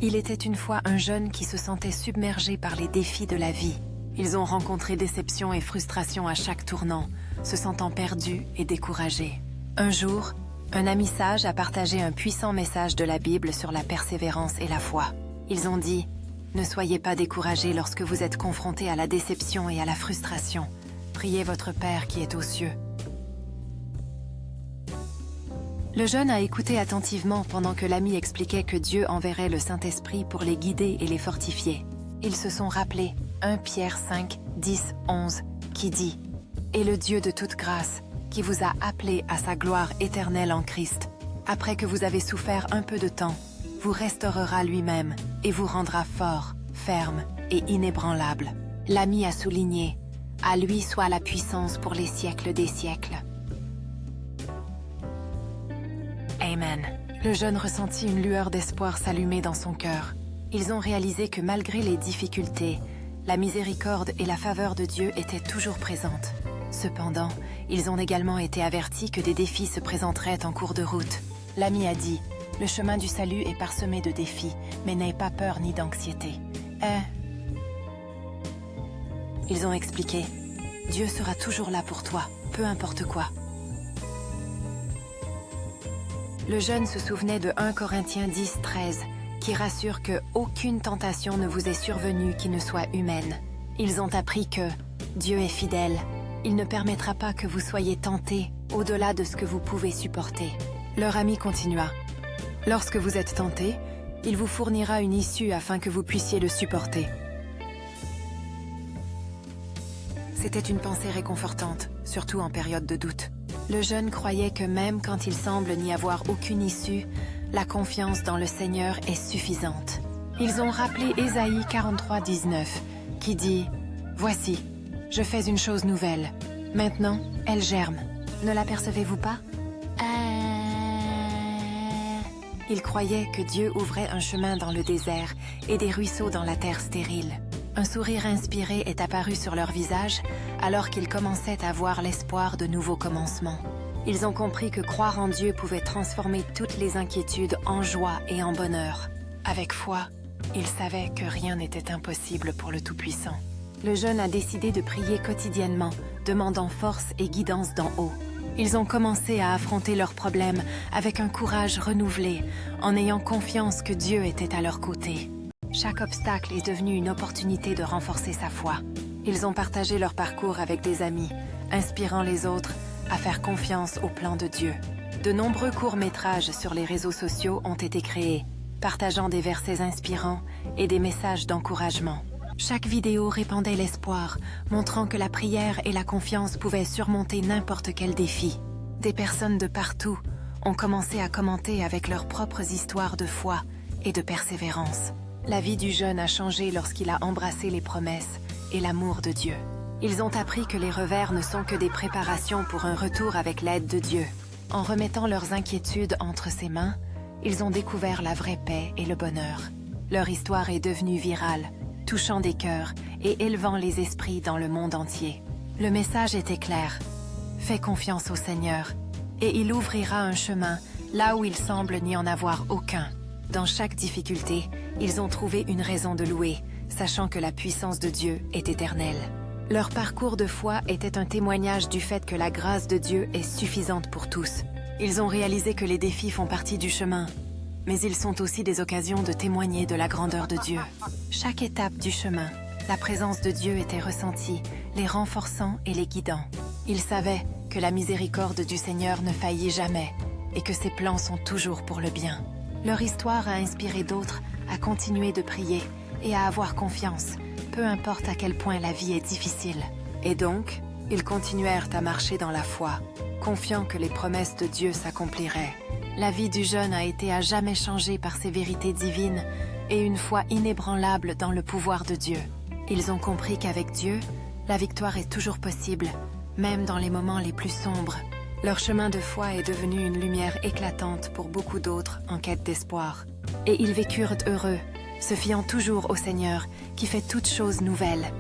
Il était une fois un jeune qui se sentait submergé par les défis de la vie. Ils ont rencontré déception et frustration à chaque tournant, se sentant perdus et découragés. Un jour, un ami sage a partagé un puissant message de la Bible sur la persévérance et la foi. Ils ont dit « Ne soyez pas découragés lorsque vous êtes confrontés à la déception et à la frustration. Priez votre Père qui est aux cieux. » Le jeune a écouté attentivement pendant que l'ami expliquait que Dieu enverrait le Saint-Esprit pour les guider et les fortifier. Ils se sont rappelés 1 Pierre 5, 10, 11, qui dit « Et le Dieu de toute grâce, qui vous a appelé à sa gloire éternelle en Christ, après que vous avez souffert un peu de temps, vous restaurera lui-même et vous rendra fort, ferme et inébranlable. » L'ami a souligné « À lui soit la puissance pour les siècles des siècles. » Amen. Le jeune ressentit une lueur d'espoir s'allumer dans son cœur. Ils ont réalisé que malgré les difficultés, la miséricorde et la faveur de Dieu étaient toujours présentes. Cependant, ils ont également été avertis que des défis se présenteraient en cours de route. L'ami a dit « Le chemin du salut est parsemé de défis, mais n'aie pas peur ni d'anxiété. » Ils ont expliqué « Dieu sera toujours là pour toi, peu importe quoi. » Le jeune se souvenait de 1 Corinthiens 10, 13, qui rassure que aucune tentation ne vous est survenue qui ne soit humaine. Ils ont appris que Dieu est fidèle. Il ne permettra pas que vous soyez tentés au-delà de ce que vous pouvez supporter. Leur ami continua. Lorsque vous êtes tentés, il vous fournira une issue afin que vous puissiez le supporter. C'était une pensée réconfortante, surtout en période de doute. Le jeune croyait que même quand il semble n'y avoir aucune issue, la confiance dans le Seigneur est suffisante. Ils ont rappelé Ésaïe 43, 19, qui dit « Voici, je fais une chose nouvelle. Maintenant, elle germe. Ne l'apercevez-vous pas ?» Il croyait que Dieu ouvrait un chemin dans le désert et des ruisseaux dans la terre stérile. Un sourire inspiré est apparu sur leur visage alors qu'ils commençaient à voir l'espoir de nouveaux commencements. Ils ont compris que croire en Dieu pouvait transformer toutes les inquiétudes en joie et en bonheur. Avec foi, ils savaient que rien n'était impossible pour le Tout-Puissant. Le jeune a décidé de prier quotidiennement, demandant force et guidance d'en haut. Ils ont commencé à affronter leurs problèmes avec un courage renouvelé, en ayant confiance que Dieu était à leur côté. Chaque obstacle est devenu une opportunité de renforcer sa foi. Ils ont partagé leur parcours avec des amis, inspirant les autres à faire confiance au plan de Dieu. De nombreux courts-métrages sur les réseaux sociaux ont été créés, partageant des versets inspirants et des messages d'encouragement. Chaque vidéo répandait l'espoir, montrant que la prière et la confiance pouvaient surmonter n'importe quel défi. Des personnes de partout ont commencé à commenter avec leurs propres histoires de foi et de persévérance. La vie du jeune a changé lorsqu'il a embrassé les promesses et l'amour de Dieu. Ils ont appris que les revers ne sont que des préparations pour un retour avec l'aide de Dieu. En remettant leurs inquiétudes entre ses mains, ils ont découvert la vraie paix et le bonheur. Leur histoire est devenue virale, touchant des cœurs et élevant les esprits dans le monde entier. Le message était clair. Fais confiance au Seigneur, et il ouvrira un chemin là où il semble n'y en avoir aucun. Dans chaque difficulté, ils ont trouvé une raison de louer, sachant que la puissance de Dieu est éternelle. Leur parcours de foi était un témoignage du fait que la grâce de Dieu est suffisante pour tous. Ils ont réalisé que les défis font partie du chemin, mais ils sont aussi des occasions de témoigner de la grandeur de Dieu. Chaque étape du chemin, la présence de Dieu était ressentie, les renforçant et les guidant. Ils savaient que la miséricorde du Seigneur ne faillit jamais et que ses plans sont toujours pour le bien. Leur histoire a inspiré d'autres à continuer de prier et à avoir confiance, peu importe à quel point la vie est difficile. Et donc, ils continuèrent à marcher dans la foi, confiants que les promesses de Dieu s'accompliraient. La vie du jeune a été à jamais changée par ces vérités divines et une foi inébranlable dans le pouvoir de Dieu. Ils ont compris qu'avec Dieu, la victoire est toujours possible, même dans les moments les plus sombres. Leur chemin de foi est devenu une lumière éclatante pour beaucoup d'autres en quête d'espoir. Et ils vécurent heureux, se fiant toujours au Seigneur, qui fait toutes choses nouvelles.